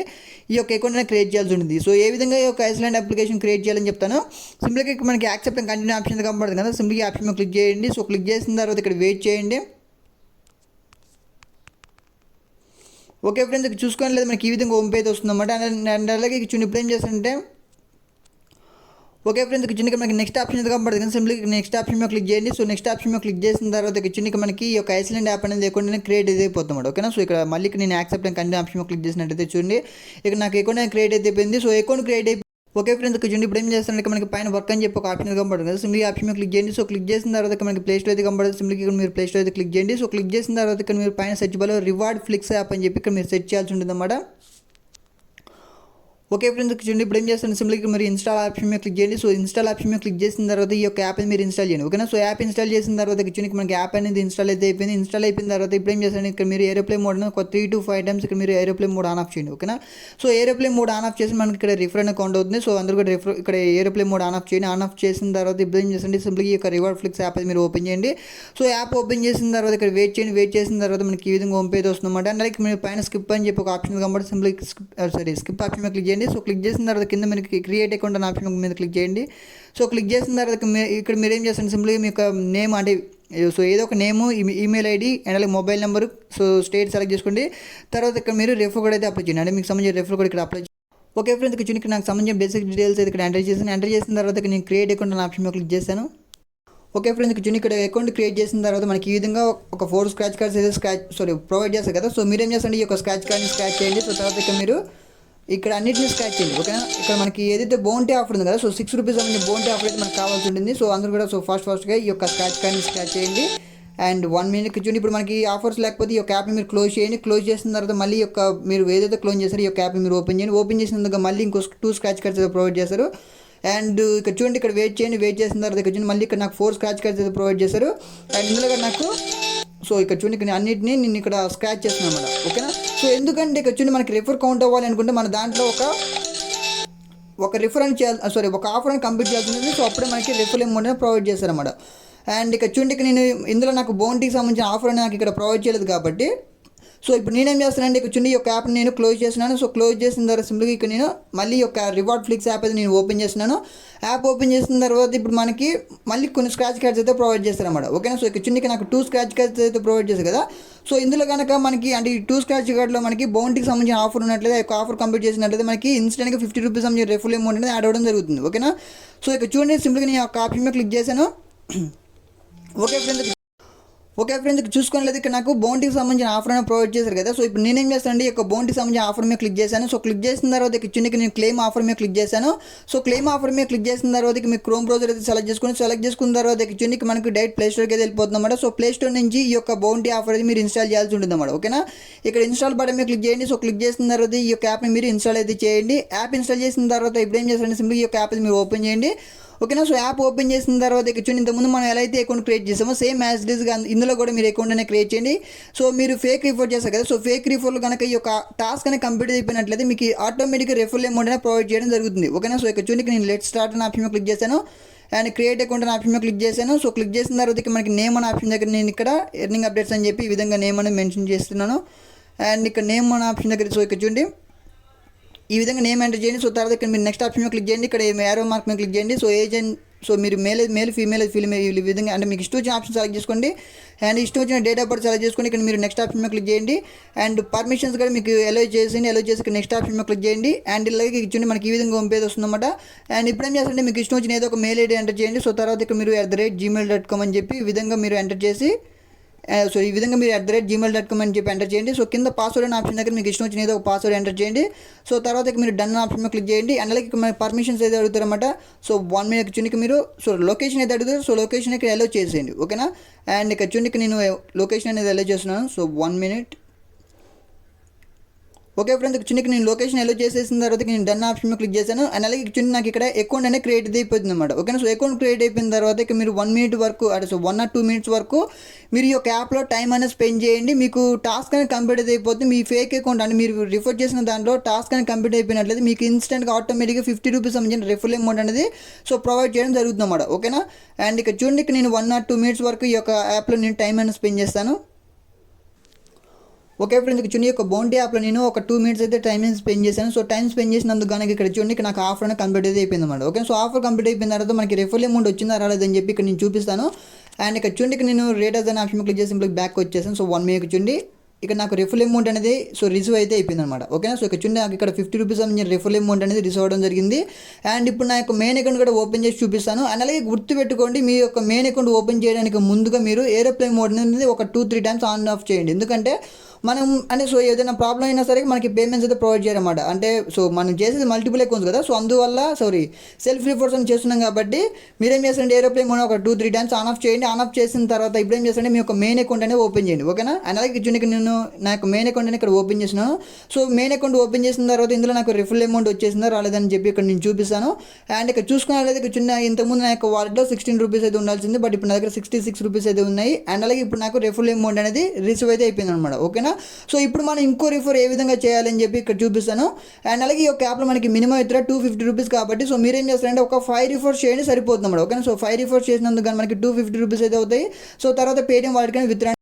ఈ యొక్క అకౌంట్ అనేది క్రియేట్ చేయాల్సి ఉంటుంది. సో ఏ విధంగా ఈ యొక్క ఐస్లాండ్ అప్లికేషన్ క్రియేట్ చేయాలని చెప్తాను. సింపుల్గా ఇక్కడ మనకి యాక్సెప్ట్ అండ్ కంటిన్యూ ఆప్షన్ కనబడుతుంది కదా. సింపుల్గా ఆప్షన్ మీద క్లిక్ చేయండి. సో క్లిక్ చేసిన తర్వాత ఇక్కడ వెయిట్ చేయండి. ఓకే ఫ్రెండ్స్, ఇక్కడ చూసుకోండి లేదు మనకి ఈ విధంగా హోమ్ పేజ్ వస్తుందన్నమాట. అండ్ అలాగే చూడండి ఇప్పుడు ఏం చేస్తారంటే ఓకే ఫ్రెండ్స్, చిన్నకి మనకి నెక్స్ట్ ఆప్షన్ అయితే కనబడుతుంది కదా. సింపుల్గా నెక్స్ట్ ఆప్షన్ మీద క్లిక్ చేయండి. సో నెక్స్ట్ ఆప్షన్ మీద క్లిక్ చేసిన తర్వాత చిన్నకి మనకి ఈ యొక్క ఐస్లాండ్ యాప్ అనేది లేకుండా క్రియేట్ అయితే అయిపోతుంది. ఓకేనా. సో ఇక్కడ మళ్ళీ నేను యాక్సెప్ట్ అండ్ కంటిన్యూ ఆప్షన్ మీద క్లిక్ చేసినట్టయితే చూడండి ఇక్కడ నాకు అకౌంట్ క్రియేట్ అయితే అయిపోయింది. సో అకౌంట్ క్రియేట్ అయిపోయింది. ఓకే ఫ్రెండ్స్, చూడండి ఇప్పుడు ఏం చేస్తారంటే మనకి పైన వర్క్ అని చెప్పి ఒక ఆప్షన్ కనబడుతుంది కదా. సింపుల్గా ఆప్షన్ మీద క్లిక్ చేయండి. సో క్లిక్ చేసిన తర్వాత మనకి ప్లే స్టోర్ అయితే కనబడుతుంది. సింపుల్గా ఇక్కడ మీరు ప్లే స్టోర్ అయితే క్లిక్ చేయండి. సో క్లిక్ చేసిన తర్వాత ఇక్కడ మీరు పైన సెర్చ్ బార్లో రివార్డ్ ఫ్లిక్స్ యాప్ అని చెప్పి ఇక్కడ మీరు సెర్చ్ చేయాల్సి ఉంటుంది అన్నమాట. ఓకే ఫ్రెండ్స్, చూడండి ఇప్పుడు ఏం చేస్తాను సింపుల్గా మీరు ఇన్స్టాల్ ఆప్షన్ మీద క్లిక్ చేయండి. సో ఇన్స్టాల్ ఆప్షన్ మీద క్లిక్ చేసిన తర్వాత ఈ యొక్క యాప్ మీరు ఇన్స్టాల్ చేయండి. ఓకేనా. సో యాప్ ఇన్స్టాల్ చేసిన తర్వాత చూడండి మనకి యాప్ అనేది ఇన్స్టాల్ అయితే అయిపోయింది. ఇన్స్టాల్ అయిపోయిన తర్వాత ఇప్పుడు ఏం చేస్తాను ఇక్కడ మీరు ఏరోప్లేన్ మోడ్ ఒక 3 to 5 times ఇక్కడ మీరు ఏరోప్లేన్ మోడ్ ఆన్ ఆఫ్ చేయండి. ఓకేనా. So aeroplane mode on off చేసి మనకి ఇక్కడ రిఫర్ అనే కౌంట్ అవుతుంది. సో అందరూ కూడా ఇక్కడ ఏరోప్లేన్ మోడ్ ఆన్ ఆఫ్ చేయండి. ఆన్ ఆఫ్ చేసిన తర్వాత ఇప్పుడు ఏం చేస్తుంది సింపుల్గా ఈ యొక్క రివార్డ్ ఫ్లిక్స్ యాప్ మీరు ఓపెన్ చేయండి. సో యాప్ ఓపెన్ చేసిన తర్వాత ఇక్కడ వెయిట్ చేయండి. వెయిట్ చేసిన తర్వాత మనకి ఈ విధంగా హోమ్ పేజ్ వస్తుందన్నమాట. అండ్ అలాగే మీరు పైన స్కిప్ అని చెప్పి ఒక ఆప్షన్ కనబడి సింపుల్గా స్కిప్ ఆప్షన్ మీద క్లిక్ చేయండి. సో క్లిక్ చేసిన తర్వాత కింద మనకి క్రియేట్ అకౌంట్ అనే ఆప్షన్ మీద క్లిక్ చేయండి. సో క్లిక్ చేసిన తర్వాత ఇక్కడ మీరు ఏం చేస్తారు సింపుల్గా మీ యొక్క నేమ్ అంటే సో ఏదో ఒక నేము ఈమెయిల్ ఐడి అండ్ అలాగే mobile number so state select చేసుకోండి. తర్వాత ఇక్కడ మీరు రెఫర్ కోడ్ అయితే అప్లై చేయండి. అంటే మీకు సంబంధించిన రెఫర్ కోడ్ ఇక్కడ అప్లై చేయండి. ఓకే ఫ్రెండ్స్, ఇక్కడ నాకు సంబంధించిన బేసిక్ డీటెయిల్స్ అయితే ఇక్కడ ఎంటర్ చేశాను. ఎంటర్ చేసిన తర్వాత నేను క్రియేట్ అకౌంట్ అనే ఆప్షన్ మీద క్లిక్ చేశాను. ఓకే ఫ్రెండ్స్, ఇక్కడ అకౌంట్ క్రియేట్ చేసిన తర్వాత మనకి ఈ విధంగా ఒక 4 స్క్రాచ్ కార్డ్స్ అయితే ప్రొవైడ్ చేస్తారు కదా. సో మీరేం చేస్తారండి ఈ యొక్క స్క్రాచ్ కార్డ్ని స్క్రాచ్ చేయండి. సో తర్వాత ఇక్కడ మీరు ఇక్కడ అన్నింటినీ స్క్రాచ్ చేయండి. ఓకేనా. ఇక్కడ మనకి ఏదైతే బౌంటీ ఆఫర్ ఉంది కదా. సో 6 rupees అనేది బౌంటీ ఆఫర్ అయితే మనకు కావాల్సి ఉంటుంది. సో అందరూ కూడా సో ఫాస్ట్గా ఈ యొక్క స్క్రాచ్ కార్డ్ని స్క్రాచ్ చేయండి. అండ్ 1 minute చూడండి ఇప్పుడు మనకి ఆఫర్స్ లేకపోతే ఈ యొక్క యాప్ని మీరు క్లోజ్ చేయండి. క్లోజ్ చేసిన తర్వాత మళ్ళీ ఈ యొక్క మీరు ఏదైతే క్లోజ్ చేస్తారో ఈ యొక్క యాప్ని మీరు ఓపెన్ చేయండి. ఓపెన్ చేసినందుకు మళ్ళీ ఇంకో 2 స్క్రాచ్ కార్డ్స్ అయితే ప్రొవైడ్ చేస్తారు. అండ్ ఇక్కడ చూడండి ఇక్కడ వెయిట్ చేయండి. వెయిట్ చేసిన తర్వాత ఇక్కడ చూడండి మళ్ళీ ఇక్కడ నాకు 4 స్క్రాచ్ కార్డ్స్ అయితే ప్రొవైడ్ చేశారు. అండ్ ఇందులో కూడా నాకు సో ఇక్కడ చూడండి ఇక్కడ అన్నింటినీ నేను ఇక్కడ స్క్రాచ్ చేస్తున్నాను అన్నమాట. ఓకేనా. సో ఎందుకంటే ఇక్కడ చూడండి మనకి రిఫర్ కౌంట్ అవ్వాలి అనుకుంటే మన దాంట్లో ఒక రిఫర్ అని చేయాలి ఒక ఆఫర్ అని కంప్లీట్ చేయాల్సి ఉంటుంది. సో అప్పుడే మనకి రిఫర్ అమౌంట్ ప్రొవైడ్ చేస్తారన్నమాట. అండ్ ఇక్కడ చూడండి ఇక్కడ నేను ఇందులో నాకు బౌంటీకి సంబంధించిన ఆఫర్ అని నాకు ఇక్కడ ప్రొవైడ్ చేయలేదు కాబట్టి సో ఇప్పుడు నేనేం చేస్తానంటే ఇక్కడ చూడండి ఈ యొక్క యాప్ని నేను క్లోజ్ చేస్తున్నాను. సో క్లోజ్ చేసిన తర్వాత సింపుల్గా ఇక్కడ నేను మళ్ళీ ఈ యొక్క రివార్డ్ ఫ్లిక్స్ యాప్ అయితే నేను ఓపెన్ చేస్తున్నాను. యాప్ ఓపెన్ చేసిన తర్వాత ఇప్పుడు మనకి మళ్ళీ కొన్ని స్క్రాచ్ కార్డ్స్ అయితే ప్రొవైడ్ చేస్తారన్నమాట. ఓకేనా. సో ఇక్కడ చూడండి నాకు 2 స్క్రాచ్ కార్డ్స్ అయితే ప్రొవైడ్ చేశారు కదా. సో ఇందులో కనుక మనకి అంటే ఈ 2 స్క్రాచ్ కార్డ్లో మనకి బౌంటీకి సంబంధించిన ఆఫర్ ఉన్నట్లయితే ఆ యొక్క ఆఫర్ కంప్లీట్ చేసినట్లయితే మనకి ఇన్స్టెంట్గా 50 rupees సంబంధించిన రెఫర్ అమౌంట్ అనేది యాడ్ అవ్వడం జరుగుతుంది. ఓకేనా. సో ఇక్కడ చూడండి సింపుల్గా నేను ఒక ఆప్షన్ మీద క్లిక్ చేశాను. ఓకే ఫ్రెండ్స్ చూసుకోలేదు ఇక్కడ నాకు బౌంటీకి సంబంధించిన ఆఫర్ అనేది ప్రొవైడ్ చేశారు కదా. సో ఇప్పుడు నేనేం చేస్తానండి, ఈ యొక్క బౌంటీకి సంబంధించిన ఆఫర్ మీద క్లిక్ చేశాను. సో క్లిక్ చేసిన తర్వాత ఇక్కడ నేను క్లెయిమ్ ఆఫర్ మీద క్లిక్ చేశాను. సో క్లెయిమ్ ఆఫర్ మీద క్లిక్ చేసిన తర్వాత మీ క్రోమ్ బ్రౌజర్ అయితే సెలెక్ట్ చేసుకున్న తర్వాత ఇక్కడ మనకి డైరెక్ట్ ప్లే స్టోర్కి అయితే వెళ్ళిపోతుంది అన్నమాట. సో ప్లే స్టోర్ నుంచి ఈ యొక్క బౌంటీ ఆఫర్ అయితే మీరు ఇన్స్టాల్ చేయాల్సి ఉంటుంది అన్నమాట. ఓకేనా, ఇక్కడ ఇన్స్టాల్ బటన్ మీద క్లిక్ చేయండి. సో క్లిక్ చేసిన తర్వాత ఈ యొక్క యాప్ని మీరు ఇన్స్టాల్ అయితే చేయండి. యాప్ ఇన్స్టాల్ చేసిన తర్వాత ఇప్పుడు ఏం చేస్తారంటే సింపుల్ ఈ యొక్క యాప్ మీరు ఓపెన్ చేయండి. ఓకేనా, సో యాప్ ఓపెన్ చేసిన తర్వాత ఇక్కడ ఇంతకుముందు మనం ఎలా అయితే అకౌంట్ క్రియేట్ చేసామో సేమ్ యాజ్ ఇట్ ఈస్గా ఇందులో కూడా మీరు అకౌంట్ అనేది క్రియేట్ చేయండి. సో మీరు ఫేక్ రిఫర్ చేస్తారు కదా, సో ఫేక్ రిఫర్లో కనుక ఈ యొక్క టాస్క్ అనేది కంప్లీట్ అయిపోయినట్లయితే మీకు ఆటోమేటిక్గా రెఫరల్ అమౌంట్ అనేది ప్రొవైడ్ చేయడం జరుగుతుంది. ఓకేనా, సో ఇక్కడ నేను లెట్ స్టార్ట్ అనే ఆప్షన్ క్లిక్ చేశాను అండ్ క్రియేట్ అకౌంట్ అనే ఆప్షన్ క్లిక్ చేశాను. సో క్లిక్ చేసిన తర్వాత మనకి నేమ్ అనే ఆప్షన్ దగ్గర నేను ఇక్కడ ఎర్నింగ్ అప్డేట్స్ అని చెప్పి ఈ విధంగా నేమ్ అనేది మెన్షన్ చేస్తున్నాను. అండ్ ఇక్కడ నేమ్ అనే ఆప్షన్ దగ్గర సో ఇక్కడ చూడండి ఈ విధంగా నేమ్ ఎంటర్ చేయండి. సో తర్వాత ఇక్కడ మీరు నెక్స్ట్ ఆప్షన్ క్లిక్ చేయండి. ఇక్కడ యారో మార్క్ మీద క్లిక్ చేయండి. సో ఏజ్ అండ్ సో మీరు మేల్ ఫీమేల్ ఈ విధంగా అంటే మీకు ఇష్టం వచ్చిన ఆప్షన్ సెలెక్ట్ చేసుకోండి అండ్ ఇష్టం వచ్చిన డేట్ ఆఫ్ బర్త్ సెలెక్ట్ చేసుకోండి. ఇక్కడ మీరు నెక్స్ట్ ఆప్షన్ మీద క్లిక్ చేయండి అండ్ పర్మిషన్స్ కూడా మీకు అలో చేసి ఇక్కడ నెక్స్ట్ ఆప్షన్ మీద క్లిక్ చేయండి అండ్ ఇలాగే ఇచ్చిండి మనకి ఈ విధంగా పంపేది వస్తుందన్నమాట. అండ్ ఇప్పుడు ఏం చేస్తారంటే మీకు ఇష్టం వచ్చిన ఏదో ఒక మెయిల్ ఐడి ఎంటర్ చేయండి. సో తర్వాత ఇక్కడ మీరు @gmail.com అని చెప్పి ఈ విధంగా మీరు ఎంటర్ చేసి సో ఈ విధంగా మీరు @gmail.com అని చెప్పి ఎంటర్ చేయండి. సో కింద పాస్వర్డ్ అనే ఆప్షన్ దగ్గర మీకు ఇష్టం వచ్చిన ఏదో ఒక పాస్వర్డ్ ఎంటర్ చేయండి. సో తర్వాత మీరు డన్ ఆప్షన్ మీద క్లిక్ చేయండి అండ్ అలాగే మన పర్మిషన్స్ అయితే అడుగుతారన్నమాట. సో 1 మినిట్ చునికి మీరు సో లొకేషన్ అయితే అడుగుతారు. సో లొకేషన్ ఇక్కడ అలో చేసేయండి. ఓకేనా, అండ్ ఇక్కడ చునికి నేను లొకేషన్ అనేది అలో చేస్తున్నాను. So 1 minute. ఓకే ఫ్రెండ్స్, చిన్నకి నేను లొకేషన్ ఎలా చేసేసిన తర్వాత నేను డన్ ఆప్షన్ మీద క్లిక్ చేశాను అండ్ అలాగే చిన్న నాకు ఇక్కడ అకౌంట్ అనేది క్రియేట్ అయిపోతుంది అనమాట. ఓకేనా, సో అకౌంట్ క్రియేట్ అయిపోయిన తర్వాత ఇక మీరు 1 మినిట్ వరకు అంటే సో 1 or 2 మినిట్స్ వరకు మీరు ఈ యొక్క యాప్లో టైం అనేది స్పెండ్ చేయండి. మీకు టాస్క్ అనేది కంప్లీట్ అయిపోతుంది. మీ ఫేక్ అకౌంట్ అంటే మీరు రిఫర్ చేసిన దాంట్లో టాస్క్ అనేది కంప్లీట్ అయిపోయినట్లయితే మీకు ఇన్స్టెంట్గా ఆటోమేటిక్గా 50 రూపీస్ సంబంధించిన రెఫరల్ అమౌంట్ అనేది సో ప్రొవైడ్ చేయడం జరుగుతుంది అన్నమాట. ఓకేనా, అండ్ ఇక్కడ చూడండి నేను 1 or 2 మినిట్స్ వరకు ఈ యొక్క యాప్లో నేను టైం అనేది స్పెండ్ చేస్తాను. ఓకే ఫ్రెండ్స్, చూడండి యొక్క బౌంటీ యాప్లో నేను ఒక 2 మినిట్స్ అయితే టైం స్పెండ్ చేశాను. సో టైం స్పెండ్ చేసినందుకు కనుక ఇక్కడ చూడండి నాకు ఆఫర్ అనేది కంప్లీట్ అయితే అయిపోయింది అన్నమాట. ఓకే, సో ఆఫర్ కంప్లీట్ అయిపోయిన తర్వాత మనకి రెఫరల్ అమౌంట్ వచ్చిందా రాలేదని చెప్పి ఇక్కడ నేను చూపిస్తాను. అండ్ ఇక్కడ చూడండి నేను రేటర్స్ అనే ఆప్షన్ క్లిక్ చేసి బ్యాక్ వచ్చేసాను. సో 1 మినిట్ చూడండి ఇక్కడ నాకు రెఫరల్ అమౌంట్ అనేది సో రిసీవ్ అయితే అయిపోయింది అనమాట. ఓకేనా, సో ఇక్కడ చూడండి నాకు ఇక్కడ 50 రూపీస్ సంబంధించిన రెఫరల్ అమౌంట్ అనేది రిసీవ్ అవ్వడం జరిగింది. అండ్ ఇప్పుడు నా యొక్క మెయిన్ అకౌంట్ కూడా ఓపెన్ చేసి చూపిస్తాను. అండ్ అలాగే గుర్తుపెట్టుకోండి మీ యొక్క మెయిన్ అకౌంట్ ఓపెన్ చేయడానికి ముందుగా మీరు ఏరోప్లేన్ మోడ్ అనేది ఒక 2-3 టైమ్స్ ఆన్ ఆఫ్ చేయండి. ఎందుకంటే మనం అంటే సో ఏదైనా ప్రాబ్లం అయినా సరే మనకి పేమెంట్స్ అయితే ప్రొవైడ్ చేయరన్నమాట. అంటే సో మనం చేసేది మల్టిపుల్ అకౌంట్స్ కదా, సో అందువల్ల సెల్ఫ్ రిఫర్స్ అని చేస్తున్నాం కాబట్టి మీరేం చేస్తారంటే ఏరోప్లేన్ మోడ్ ఒక 2-3 టైమ్స్ ఆన్ ఆఫ్ చేయండి. ఆన్ ఆఫ్ చేసిన తర్వాత ఇప్పుడు ఏం చేస్తారంటే మీ యొక్క మెయిన్ అకౌంట్ అనేది ఓపెన్ చేయండి. ఓకేనా, అండ్ అలాగే చూడండి నేను నా యొక్క మెయిన్ అకౌంట్ అనేది ఇక్కడ ఓపెన్ చేసినాను. సో మెయిన్ అకౌంట్ ఓపెన్ చేసిన తర్వాత ఇందులో నాకు రెఫరల్ అమౌంట్ వచ్చేసిందా రాలేదని చెప్పి ఇక్కడ నేను చూపిస్తాను. అండ్ ఇక్కడ చూసుకున్నట్లయితే ఇక్కడ చిన్న ఇంతకుముందు నా యొక్క వాలెట్లో 16 రూపీస్ అయితే ఉండాల్సింది, బట్ ఇప్పుడు నా దగ్గర 66 రూపీస్ అయితే ఉన్నాయి. అండ్ అలాగే ఇప్పుడు నాకు రెఫరల్ అమౌంట్ అనేది రిసీవ్ అయితే అయిపోయింది అనమాట. ఓకేనా, సో ఇప్పుడు మనం ఇంకో రిఫర్ ఏ విధంగా చేయాలని చెప్పి ఇక్కడ చూపిస్తాను. అండ్ అలాగే ఈ యొక్క యాప్లో మనకి మినిమం ఇతర 250 రూపీస్ కాబట్టి సో మీరేం చేస్తారంటే ఒక 5 రిఫర్స్ చేయండి సరిపోతుంది అన్నమాట. ఓకేనా, సో 5 రిఫర్స్ చేసినందుకు కానీ మనకి 250 రూపీస్ అయితే అవుతాయి. సో తర్వాత పేటిఎం వాలెట్ కానీ విత్డ్రా.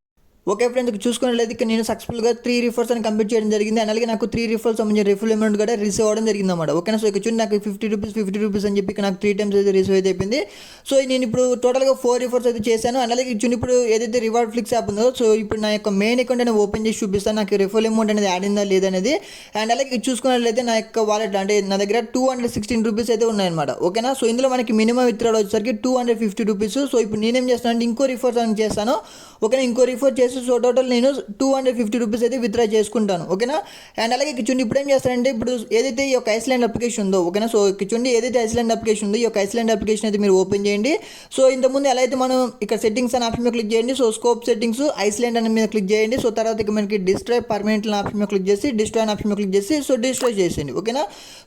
ఓకే ఫ్రెండ్స్, చూసుకున్నట్లయితే ఇక్కడ నేను సక్సెస్ఫుల్గా 3 రిఫర్స్ అని కంప్లీట్ చేయడం జరిగింది. అండ్ అలాగే నాకు 3 రిఫర్స్ సంబంధించిన రెఫరల్ అమౌంట్ కూడా రిసీవ్ అవ్వడం జరిగింది అన్నమాట. ఓకేనా, సో ఇక్కడ చూడండి నాకు 50 రూపీస్ అని చెప్పి నాకు 3 టైమ్స్ అయితే రిసీవ్ అయితే అయిపోయింది. సో నేను ఇప్పుడు టోటల్గా 4 రిఫర్స్ అయితే చేశాను. అండ్ అలాగే చూడండి ఇప్పుడు ఏదైతే రివార్డ్ ఫ్లిక్స్ యాప్ ఉందో సో ఇప్పుడు నా యొక్క మెయిన్ అకౌంట్ అనేది ఓపెన్ చేసి చూపిస్తాను నాకు రెఫరల్ అమౌంట్ అనేది యాడ్ అయిందా లేదనేది. అండ్ అలాగే చూసుకున్నట్లయితే నా యొక్క వాలెట్ అంటే నా దగ్గర 216 రూపీస్ అయితే ఉన్నాయన్నమాట. ఓకేనా, సో ఇందులో మనకి మినిమం విత్డ్రాల్ వచ్చేసరికి 250 రూపీస్. సో ఇప్పుడు నేనేం చేస్తాను అంటే ఇంకో రిఫర్స్ అని చేస్తాను. ఓకేనా, ఇంకో రిఫర్ చేసి సో టోటల్ నేను 250 రూపీస్ అయితే విత్డ్రా చేసుకుంటాను. ఓకేనా, అండ్ అలాగే చూడండి ఇప్పుడు ఏం చేస్తానంటే ఇప్పుడు ఏదైతే ఈ యొక్క ఐస్లాండ్ అప్లికేషన్ ఉందో ఓకేనా, సో చూడండి ఏదైతే ఐస్లాండ్ అప్లికేషన్ ఉందో ఈ యొక్క ఐస్లాండ్ అప్లికేషన్ అయితే మీరు ఓపెన్ చేయండి. సో ఇంతకుముందు ఎలా అయితే మనం ఇక్కడ సెట్టింగ్స్ అనే ఆప్షన్ మీద క్లిక్ చేయండి. సో స్కోప్ సెట్టింగ్స్ ఐస్లాండ్ అనే మీద క్లిక్ చేయండి. సో తర్వాత ఇక మనకి డిస్ట్రాయ్ పర్మనెంట్ ఆప్షన్ మీద క్లిక్ చేసి డిస్ట్రాయ్ అనే ఆప్షన్ మీద క్లిక్ చేసి సో డిస్ట్రాయ్ చేసేయండి. ఓకేనా,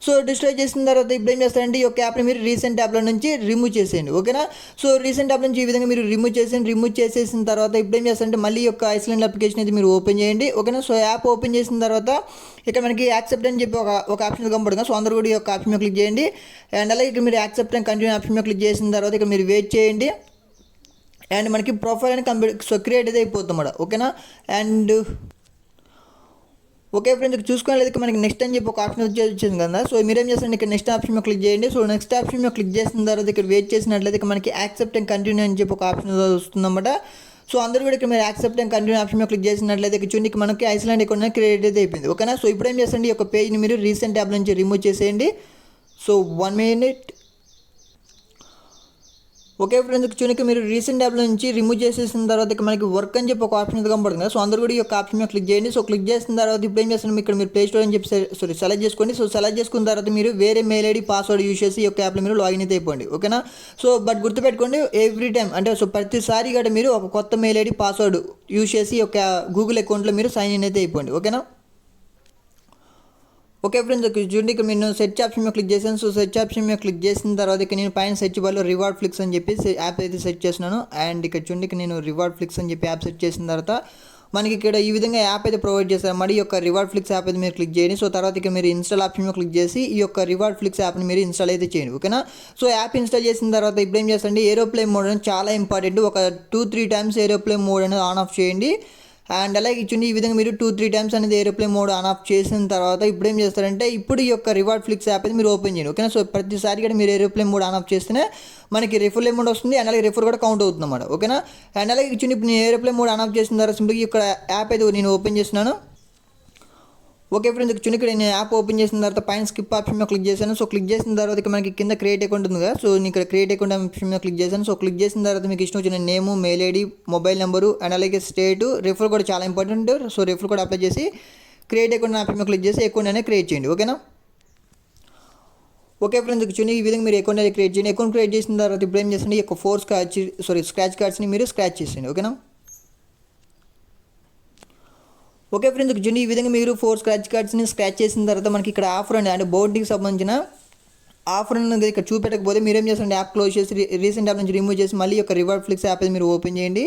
సో డిస్ట్రాయ్ చేసిన తర్వాత ఇప్పుడు ఏం చేస్తారంటే ఈ యొక్క యాప్ని మీరు రీసెంట్ యాప్ల నుంచి రిమూవ్ చేసేయండి. ఓకేనా, సో రీసెంట్ యాప్ నుంచి ఈ విధంగా మీరు రిమూవ్ చేసేసిన తర్వాత ఇప్పుడు ఏం చేస్తారంటే మళ్ళీ ఈ యొక్క ఐస్లాండ్ అప్లికేషన్ అయితే మీరు ఓపెన్ చేయండి. ఓకేనా, సో యాప్ ఓపెన్ చేసిన తర్వాత ఇక్కడ మనకి యాక్సెప్ట్ అని చెప్పి ఒక ఆప్షన్ కనబడుతుంది. సో అందరూ కూడా ఈ యొక్క ఆప్షన్ మీద క్లిక్ చేయండి. అండ్ అలాగే ఇక్కడ మీరు యాక్సెప్ట్ అండ్ కంటిన్యూ ఆప్షన్ మీద క్లిక్ చేసిన తర్వాత ఇక్కడ మీరు వెయిట్ చేయండి. అండ్ మనకి ప్రొఫైల్ అని సో క్రియేట్ అయితే అయిపోతుంది అన్నమాట. ఓకేనా, అండ్ ఓకే ఫ్రెండ్స్ చూసుకోలేదు మనకి నెక్స్ట్ అని చెప్పి ఒక ఆప్షన్ వచ్చేసింది కదా. సో మీరేం చేస్తారండి ఇక్కడ నెక్స్ట్ ఆప్షన్ మీద క్లిక్ చేయండి. సో నెక్స్ట్ ఆప్షన్ మీద క్లిక్ చేసిన తర్వాత ఇక్కడ వెయిట్ చేసినట్లయితే మనకి యాక్సెప్ట్ అండ్ కంటిన్యూ అని చెప్పి ఒక ఆప్షన్ వస్తుందన్నమాట. సో అందరూ కూడా ఇక్కడ మీరు యాక్సెప్ట్ అండ్ కంటిన్యూ ఆప్షన్ మీద క్లిక్ చేసినట్లయితే చూడండి మనకి ఐస్లాండ్ అకౌంట్ క్రియేట్ అయితే అయిపోయింది. ఓకేనా, సో ఇప్పుడు ఏం చేస్తాండి ఈ యొక్క పేజ్ని మీరు రీసెంట్ యాప్ నుంచి రిమూవ్ చేసేయండి. So 1 minute. ఓకే ఫ్రెండ్స్, చూనికి మీరు రీసెంట్ యాప్లో నుంచి రిమూవ్ చేసేసిన తర్వాత ఇక మనకి వర్క్ అని చెప్పి ఒక ఆప్షన్ అయితే కనబడుతుంది కదా. సో అందరూ కూడా ఈ యొక్క ఆప్షన్ మీద క్లిక్ చేయండి. సో క్లిక్ చేసిన తర్వాత ఇప్పుడు ఏం చేస్తాను, ఇక్కడ మీరు ప్లే స్టోర్ అని చెప్పి సెలెక్ట్ చేసుకోండి. సో సెలెక్ట్ చేసుకున్న తర్వాత మీరు వేరే మెయిల్ ఐడి పాస్వర్డ్ యూస్ చేసి ఈ యొక్క యాప్లో మీరు లాగిన్ అయితే అయిపోండి. ఓకేనా. సో బట్ గుర్తుపెట్టుకోండి, ఎవ్రీ టైం అంటే సో ప్రతిసారి కూడా మీరు ఒక కొత్త మెయిల్ ఐడి పాస్వర్డ్ యూస్ చేసి ఈ యొక్క గూగుల్ అకౌంట్లో మీరు సైన్ ఇన్ అయితే అయిపోండి. ఓకేనా. ఓకే ఫ్రెండ్స్, చూడండి ఇక్కడ నేను సెర్చ్ ఆప్షన్ మీద క్లిక్ చేశాను. సో సెర్చ్ ఆప్షన్ మీద క్లిక్ చేసిన తర్వాత ఇక్కడ నేను పైన సెర్చ్ బార్లో రివార్డ్ ఫ్లిక్స్ అని చెప్పి యాప్ అయితే సెర్చ్ చేస్తున్నాను. అండ్ ఇక్కడ చూడండి ఇక్కడ నేను రివార్డ్ ఫ్లిక్స్ అని చెప్పి యాప్ సెర్చ్ చేసిన తర్వాత మనకి ఇక్కడ ఈ విధంగా యాప్ అయితే ప్రొవైడ్ చేస్తారు. మరి ఈ యొక్క రివార్డ్ ఫ్లిక్స్ యాప్ అయితే మీరు క్లిక్ చేయండి. సో తర్వాత ఇక్కడ మీరు ఇన్స్టాల్ ఆప్షన్ మీద క్లిక్ చేసి ఈ యొక్క రివార్డ్ ఫ్లిక్స్ యాప్ని మీరు ఇన్స్టాల్ అయితే చేయండి. ఓకేనా. సో యాప్ ఇన్స్టాల్ చేసిన తర్వాత ఇప్పుడు ఏం చేస్తారంటే ఏరోప్లేన్ మోడ్ అనేది చాలా ఇంపార్టెంట్. ఒక 2-3 టైమ్స్ ఏరోప్లేన్ మోడ్ అనేది ఆన్ ఆఫ్ చేయండి. అండ్ అలాగే ఇచ్చింది ఈ విధంగా మీరు 2-3 టైమ్స్ అనేది ఏరోప్లేన్ మోడ్ ఆన్ ఆఫ్ చేసిన తర్వాత ఇప్పుడు ఏం చేస్తారంటే ఇప్పుడు ఈ యొక్క రివార్డ్ ఫ్లిక్స్ యాప్ అయితే మీరు ఓపెన్ చేయండి. ఓకేనా. సో ప్రతిసారి కూడా మీరు ఏరోప్లేన్ మోడ్ ఆన్ ఆఫ్ చేస్తేనే మనకి రిఫర్ అమౌంట్ వస్తుంది. అండ్ అలాగే రిఫర్ కూడా కౌంట్ అవుతుంది అన్నమాట. ఓకేనా. అండ్ అలాగే ఇచ్చింది ఇప్పుడు నేను ఏరోప్లేన్ మోడ్ ఆన్ ఆఫ్ చేసిన తర్వాత సింపుల్గా ఇక్కడ యాప్ అయితే నేను ఓపెన్ చేస్తున్నాను. ఓకే ఫ్రెండ్స్, ఇక్కడ నేను యాప్ ఓపెన్ చేసిన తర్వాత పైన స్కిప్ ఆప్షన్ మీద క్లిక్ చేశాను. సో క్లిక్ చేసిన తర్వాత ఇక్కడ మనకి కింద క్రియేట్ అకౌంట్ ఉంది కదా. సో నేను ఇక్కడ క్రియేట్ అకౌంట్ ఆప్షన్ మీద క్లిక్ చేశాను. సో క్లిక్ చేసిన తర్వాత మీకు ఇష్టం వచ్చిన name, mail ID, mobile number and అలాగే స్టేటు, రిఫర్ కూడా చాలా ఇంపార్టెంట్. సో రిఫర్ కూడా అప్లై చేసి క్రియేట్ అకౌంట్ ఆప్షన్ మీద క్లిక్ చేసి అకౌంట్ అనేది క్రియేట్ చేయండి. ఓకేనా. ఓకే ఫ్రెండ్స్, చూడండి ఈ విధంగా మీరు అకౌంట్ అనేది క్రియేట్ చేయండి. అకౌంట్ క్రియేట్ చేసిన తర్వాత ఇప్పుడు ఏం చేస్తుంది, ఈ యొక్క 4 స్క్రాచ్ కార్డ్స్ని మీరు స్క్రాచ్ చేసేయండి. ఓకేనా. ఓకే ఫ్రెండ్స్, చూడండి ఈ విధంగా మీరు 4 స్క్రాచ్ కార్డ్స్ని స్క్రాచ్ చేసిన తర్వాత మనకి ఇక్కడ ఆఫర్ అంటే బౌంటీకి సంబంధించిన ఆఫర్ అనేది ఇక్కడ చూపెట్టకపోతే మీరు ఏం చేస్తారంటే యాప్ క్లోజ్ చేసి రీసెంట్ యాప్ నుంచి రిమూవ్ చేసి మళ్ళీ యొక్క రివార్డ్ ఫ్లిక్స్ యాప్ అయితే మీరు ఓపెన్ చేయండి.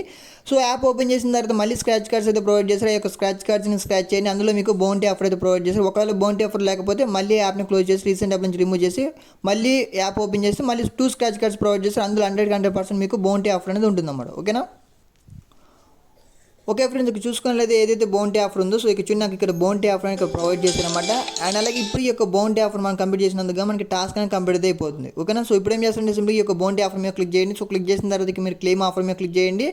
సో యాప్ ఓపెన్ చేసిన తర్వాత మళ్ళీ స్క్రాచ్ కార్డ్స్ అయితే ప్రొవైడ్ చేస్తారు. ఈ యొక్క స్క్రాచ్ కార్డ్స్ని స్క్రాచ్ చేయండి. అందులో మీకు బౌంటీ ఆఫర్ అయితే ప్రొవైడ్ చేస్తారు. ఒకవేళ బౌంటీ ఆఫర్ లేకపోతే మళ్ళీ యాప్ని క్లోజ్ చేసి రీసెంట్ యాప్ నుంచి రిమూవ్ చేసి మళ్ళీ యాప్ ఓపెన్ చేసి మళ్ళీ 2 స్క్రాచ్ కార్డ్స్ ప్రొవైడ్ చేస్తారు. అందులో 100% మీకు బౌంటీ ఆఫర్ అనేది ఉంటుందన్నమాట. ఓకేనా. ఓకే ఫ్రెండ్స్, ఇక్కడ చూసుకున్నట్లయితే ఏదైతే బౌంటీ ఆఫర్ ఉందో సో ఇక్కడ నాకు ఇక్కడ బౌంటీ ఆఫర్ అనేది ప్రొవైడ్ చేశారనమాట. అండ్ అలాగే ఇప్పుడు ఈ యొక్క బౌంటీ ఆఫర్ మనం కంప్లీట్ చేసినందుకు మనకి టాస్క్ అనేది కంప్లీట్ అయితే అయిపోతుంది. ఓకేనా. సో ఇప్పుడు ఏం చేస్తారంటే సింపుల్ ఈ యొక్క బౌంటీ ఆఫర్ మీద క్లిక్ చేయండి. సో క్లిక్ చేసిన తర్వాత మీరు క్లెయిమ్ ఆఫర్ మీద క్లిక్ చేయండి.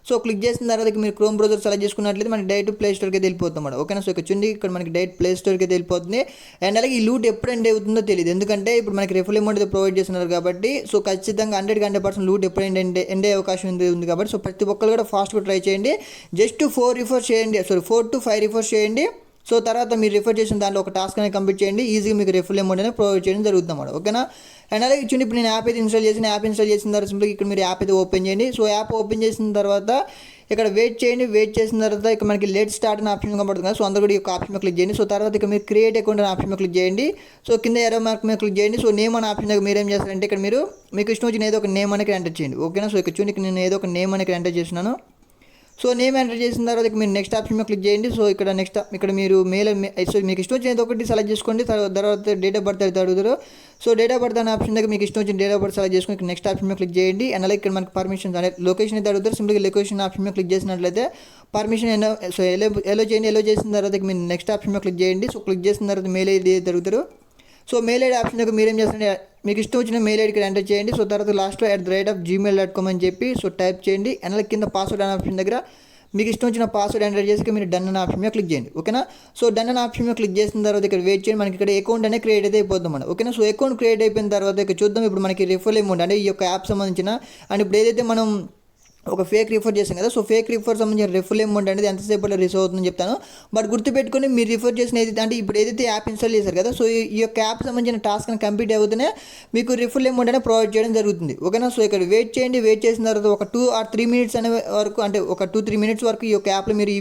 సో క్లిక్ చేసిన తర్వాత మీరు క్రోమ్ బ్రౌజర్ సెలెక్ట్ చేసుకున్నట్లయితే మనకి డైరెక్ట్ ప్లే స్టోర్కి అయితే వెళ్ళిపోతుంది అన్నమాట. ఓకేనా. సో ఇక్కడ మనకి డైరెక్ట్ ప్లే స్టోర్కి అయితే వెళ్ళిపోతుంది. అండ్ అలాగే ఈ లూట్ ఎప్పుడు ఎండ్ అవుతుందో తెలియదు, ఎందుకంటే ఇప్పుడు మనకి రిఫర్ అమౌంట్ అయితే ప్రొవైడ్ చేస్తున్నారు కాబట్టి సో ఖచ్చితంగా 100% లూట్ ఎప్పుడు ఎండ్ అయ్యే అవకాశం ఉంది కాబట్టి సో ప్రతి ఒక్కరు కూడా ఫాస్ట్గా ట్రై చేయండి. జస్ట్ 4 రిఫర్ చేయండి, 4 to 5 రిఫర్ చేయండి. సో తర్వాత మీరు రిఫర్ చేసిన దాంట్లో ఒక టాస్క్ అనేది కంప్లీట్ చేయండి. ఈజీగా మీకు రిఫర్ అమౌంట్ అనేది ప్రొవైడ్ చేయడం జరుగుతుంది అన్నమాట. ఓకేనా. అండ్ అలాగే ఇచ్చింది ఇప్పుడు నేను యాప్ అయితే ఇన్స్టాల్ చేసిన తర్వాత సింపుల్గా ఇక్కడ మీరు యాప్ అయితే ఓపెన్ చేయండి. సో యాప్ ఓపెన్ చేసిన తర్వాత ఇక్కడ వెయిట్ చేయండి. వెయిట్ చేసిన తర్వాత ఇక్కడ మనకి లెట్ స్టార్ట్ అనే ఆప్షన్ కనబడుతుంది కదా. సో అందరూ కూడా ఈ ఆప్షన్ మీద క్లిక్ చేయండి. సో తర్వాత ఇక్కడ మీరు క్రియేట్ అకౌంట్ అనే ఆప్షన్ మీద క్లిక్ చేయండి. సో కింద ఎరో మార్క్ మీద క్లిక్ చేయండి. సో నేమ్ అనే ఆప్షన్ దగ్గర మీరు ఏం చేస్తారంటే ఇక్కడ మీకు ఇష్టం వచ్చిన ఏదో ఒక నేమ్ అనేది ఎంటర్ చేయండి. ఓకేనా. సో ఇక్కడ చూడండి నేను ఏదో ఒక నేమ్ అనేది ఎంటర్ చేస్తున్నాను. సో నేమ్ ఎంటర్ చేసిన తర్వాత మీరు నెక్స్ట్ ఆప్షన్ మీద క్లిక్ చేయండి. సో ఇక్కడ మీరు సో మీకు ఇష్టం వచ్చిన ఒకటి సెలెక్ట్ చేసుకోండి. తర్వాత డేట్ ఆఫ్ బర్త్ అయితే అడుగుతారు. సో డేట్ ఆఫ్ బర్త్ అనే ఆప్షన్ దగ్గర మీకు ఇష్టం వచ్చిన డేట్ ఆఫ్ బర్త్ సెలెక్ట్ చేసుకుని ఇక్కడ నెక్స్ట్ ఆప్షన్ మీద క్లిక్ చేయండి. అండ్ అలాగే ఇక్కడ మనకి పర్మిషన్స్ అనేది లొకేషన్ అయితే అడుగుతారు. సింపుల్గా లొకేషన్ ఆప్షన్ మీద క్లిక్ చేసినట్లయితే పర్మిషన్ సో ఎలో చేయండి. ఎలో చేసిన తర్వాత మీరు నెక్స్ట్ ఆప్షన్ మీద క్లిక్ చేయండి. సో క్లిక్ చేసిన తర్వాత మెయిల్ ఐడి అయితే అడుగుతారు. సో మెయిల్ ఐడి ఆప్షన్ దగ్గర మీరు ఏం చేస్తారంటే మీకు ఇష్టం వచ్చిన మెయిల్ ఐడి ఇక్కడ ఎంటర్ చేయండి. సో తర్వాత లాస్ట్లో @gmail.com అని చెప్పి సో టైప్ చేయండి. అండ్ అలాగే కింద పాస్వర్డ్ అనే ఆప్షన్ దగ్గర మీకు ఇష్టం వచ్చిన పాస్వర్డ్ ఎంటర్ చేసి మీరు డన్ అనే ఆప్షన్ మీద క్లిక్ చేయండి. ఓకేనా. సో డన్ అనే ఆప్షన్ మీద క్లిక్ చేసిన తర్వాత ఇక్కడ వెయిట్ చేయండి. మనకి ఇక్కడ అకౌంట్ అనేది క్రియేట్ అయితే అయిపోతుంది మనం. ఓకేనా. సో అకౌంట్ క్రియేట్ అయిపోయిన తర్వాత ఇక్కడ చూద్దాం ఇప్పుడు మనకి రిఫర్ అమౌంట్ అంటే ఈ యొక్క యాప్ సంబంధించిన అండ్ ఇప్పుడు ఏదైతే మనం ఒక ఫేక్ రిఫర్ చేసాం కదా. సో ఫేక్ రిఫర్ సంబంధించిన రిఫర్ అమౌంట్ అనేది ఎంతసేపట్లో రిసీవ్ అవుతుందని చెప్తాను. బట్ గుర్తుపెట్టుకొని మీరు రిఫర్ చేసిన ఏదైతే అంటే ఇప్పుడు ఏదైతే యాప్ ఇన్స్టాల్ చేశారు కదా. సో ఈ యొక్క యాప్ సంబంధించిన టాస్క్ అని కంప్లీట్ అవుతూనే మీకు రిఫర్ అమౌంట్ అనేది ప్రొవైడ్ చేయడం జరుగుతుంది. ఓకేనా. సో ఇక్కడ వెయిట్ చేయండి. వెయిట్ చేసిన తర్వాత ఒక 2 or 3 మినిట్స్ అనే వరకు అంటే ఒక 2-3 మినిట్స్ వరకు ఈ యొక్క యాప్లో మీరు ఈ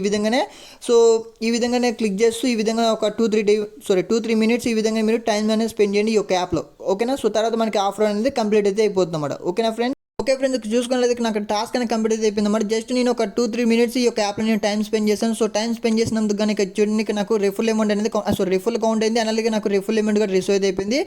విధంగానే క్లిక్ చేస్తూ ఈ విధంగా ఒక 2-3 మినిట్స్ ఈ విధంగా మీరు టైం అనేది స్పెండ్ చేయండి ఈ యొక్క యాప్లో. ఓకేనా. సో తర్వాత మనకి ఆఫర్ అనేది కంప్లీట్ అయితే అయిపోతుంది అన్నమాట. ఓకేనా ఫ్రెండ్స్. ఓకే ఫ్రెండ్స్, చూసుకున్నట్లయితే నాకు టాస్క్ అనేది కంప్లీట్ అయితే అయిపోయింది అన్నమాట. జస్ట్ నేను ఒక 2-3 మినిట్స్ ఈ యొక్క యాప్లో నేను టైం స్పెండ్ చేశాను. సో టైం స్పెండ్ చేసినందుకు కానీ చూడండి నాకు రిఫర్ అమౌంట్ అనేది రిఫర్ కౌంట్ అయింది. అండ్ అలాగే నాకు రిఫర్ అమౌంట్ కూడా రిసీవ్ అయితే అయిపోయింది.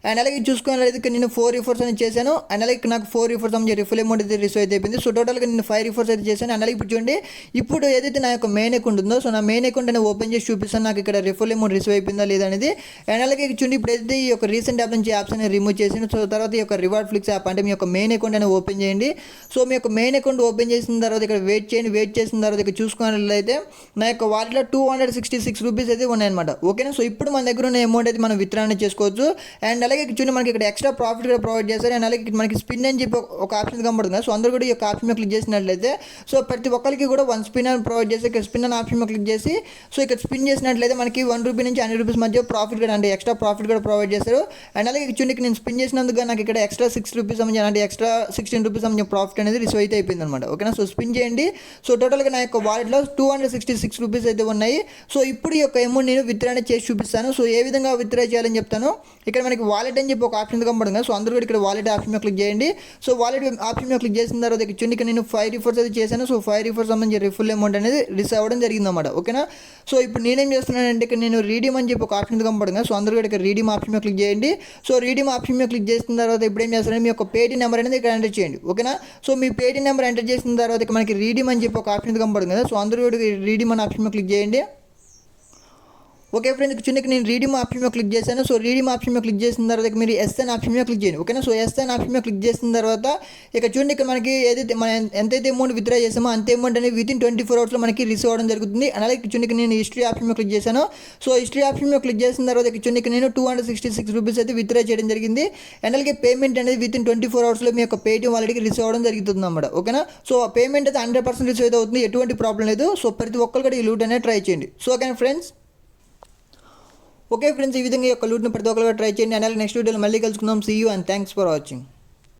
అండ్ అలాగే చూసుకున్నట్లయితే నేను 4 రిఫర్స్ అనేది చేశాను. అండ్ అలాగే నాకు 4 రిఫర్స్ సంబంధించి రిఫర్ అమౌంట్ అయితే రిసీవ్ అయితే అయిపోయింది. సో టోటల్గా నేను 5 రిఫర్స్ అయితే చేశాను. అండ్ అలాగే ఇప్పుడు చూడండి ఇప్పుడు ఏదైతే నా యొక్క మెయిన్ అకౌంట్ ఉందో సో నా మెయిన్ అకౌంట్ అనేది ఓపెన్ చేసి చూపిస్తాను నాకు ఇక్కడ రిఫర్ అమౌంట్ రిసీవ్ అయిపోయిందా లేదా అనేది. అండ్ అలాగే చూడండి ఇప్పుడు ఏదైతే ఈ యొక్క రీసెంట్ యాప్ నుంచి యాప్స్ అనేది రిమూవ్ చేసాను. సో తర్వాత ఈ యొక్క రివార్డ్ ఫ్లిక్స్ యాప్ అంటే మీ యొక్క మెయిన్ అకౌంట్ అనేది ఓపెన్ చేయండి. సో మీ యొక్క మెయిన్ అకౌంట్ ఓపెన్ చేసిన తర్వాత ఇక్కడ వెయిట్ చేయండి. వెయిట్ చేసిన తర్వాత ఇక్కడ చూసుకున్నట్లయితే నా యొక్క వాలెట్లో 266 రూపీస్ అయితే ఉన్నాయన్నమాట. ఓకేనా. సో ఇప్పుడు మన దగ్గర ఉన్న అమౌంట్ అయితే మనం విత్డ్రా చేసుకోవచ్చు. అండ్ అలాగే చూడండి మనకి ఇక్కడ ఎక్స్ట్రా ప్రాఫిట్ కూడా ప్రొవైడ్ చేస్తారు. అండ్ అలాగే మనకి స్పిన్ అని చెప్పి ఒక ఆప్షన్ కనబడుతుంది. సో అందరూ కూడా ఈ యొక్క ఆప్షన్ మీద క్లిక్ చేసినట్లయితే సో ప్రతి ఒక్కరికి కూడా 1 స్పిన్ అని ప్రొవైడ్ చేసి ఇక్కడ స్పిన్ అని ఆప్షన్ మీద క్లిక్ చేసి సో ఇక్కడ స్పిన్ చేసినట్లయితే మనకి 1 రూపీ నుంచి 100 రూపీస్ మధ్య ప్రాఫిట్ కూడా అంటే ఎక్స్ట్రా ప్రాఫిట్ కూడా ప్రొవైడ్ చేస్తారు. అండ్ అలాగే చూడండి నేను స్పిన్ చేసినందుకు నాకు ఇక్కడ ఎక్స్ట్రా 6 రూపీస్ సంబంధించి అంటే ఎక్స్ట్రా 16 రూపీస్ సంబంధించిన ప్రాఫిట్ అనేది రిసీవ్ అయితే అయిపోయింది అనమాట. ఓకేనా. సో స్పిన్ చేయండి. సో టోటల్గా నా యొక్క వాలెట్లో 266 రూపీస్ అయితే ఉన్నాయి. సో ఇప్పుడు ఈ యొక్క అమౌంట్ నేను విత్డ్రా చేసి చూపిస్తాను. సో ఏ విధంగా విత్డ్రా చేయాలని చెప్తాను. ఇక్కడ మనకి వాలెట్ అని చెప్పి ఒక ఆప్షన్ కనబడుతుంది. సో అందరూ కూడా ఇక్కడ వాలెట్ ఆప్షన్ మీద క్లిక్ చేయండి. సో వాలెట్ ఆప్షన్ మీద క్లిక్ చేసిన తర్వాత ఇక్కడ చూడండి నేను 5 రిఫర్స్ అయితే చేశాను. సో 5 రిఫర్స్ సంబంధించి ఫుల్ అమౌంట్ అనేది రిసీవ్ అవ్వడం జరిగిందన్నమాట. ఓకేనా. సో ఇప్పుడు నేనేం చేస్తున్నానంటే ఇక్కడ నేను రీడీమ్ అని చెప్పి ఒక ఆప్షన్ కనబడుతుంది. సో అందరూ కూడా ఇక్కడ రీడీమ్ ఆప్షన్ మీద క్లిక్ చేయండి. సో రీడీమ్ ఆప్షన్ మీద క్లిక్ చేసిన తర్వాత ఇప్పుడు ఏం చేస్తారంటే మీ యొక్క పేటీఎం నెంబర్ అనేది ఇక్కడ ఎంటర్ చేయండి. ఓకేనా. సో మీ పేటీఎం నెంబర్ ఎంటర్ చేసిన తర్వాత ఇక్కడ మనకి రీడీమ్ అని చెప్పి ఒక ఆప్షన్ కనబడుతుంది కదా. సో అందరూ కూడా రీడీమ్ అనే ఆప్షన్ మీద క్లిక్ చేయండి. ఓకే ఫ్రెండ్స్, చిన్నకి నేను రీడీమ్ ఆప్షన్ మీద క్లిక్ చేశాను. సో రీడీమ్ ఆప్షన్ మీద క్లిక్ చేసిన తర్వాత మీరు ఎస్ అని ఆప్షన్ మీద క్లిక్ చేయండి. ఓకేనా. సో ఎస్ అని ఆప్షన్ మీద క్లిక్ చేసిన తర్వాత ఇక్కడ చూడండి ఇక్కడ మనకి ఏదైతే మనం ఎంతైతే అమౌంట్ విత్డ్రా చేసామో అంతే అమౌంట్ అనేది వితిన్ 24 అవర్స్లో మనకి రిసీవ్ అవ్వడం జరుగుతుంది. అలాగే చూడండి నేను హిస్టరీ ఆప్షన్ మీద క్లిక్ చేశాను. సో హిస్టరీ ఆప్షన్ మీద క్లిక్ చేసిన తర్వాత ఇక్కడ చూడండి నేను 266 రూపీస్ అయితే విత్డ్రా చేయడం జరిగింది. అండ్ అలాగే పేమెంట్ అనేది వితిన్ 24 అవర్స్లో మీ యొక్క పేటీఎం వాళ్ళకి రిసీవ్ అవ్వడం జరుగుతుంది అన్నమాట. ఓకేనా. సో పేమెంట్ అయితే 100% రిసీవ్ అయితే అవుతుంది, ఎటువంటి ప్రాబ్లం లేదు. సో ప్రతి ఒక్కరు కూడా ఈ లూట్ అనేది ట్రై చేయండి. So okay friends. Okay friends, ఈ విధంగా ఈ యొక్క లూట్ని ప్రతి ఒక్కరు ట్రై చేయండి. అలాగే నెక్స్ట్ వీడియోలో మళ్ళీ కలుసుకుందాం. See you and thanks for watching.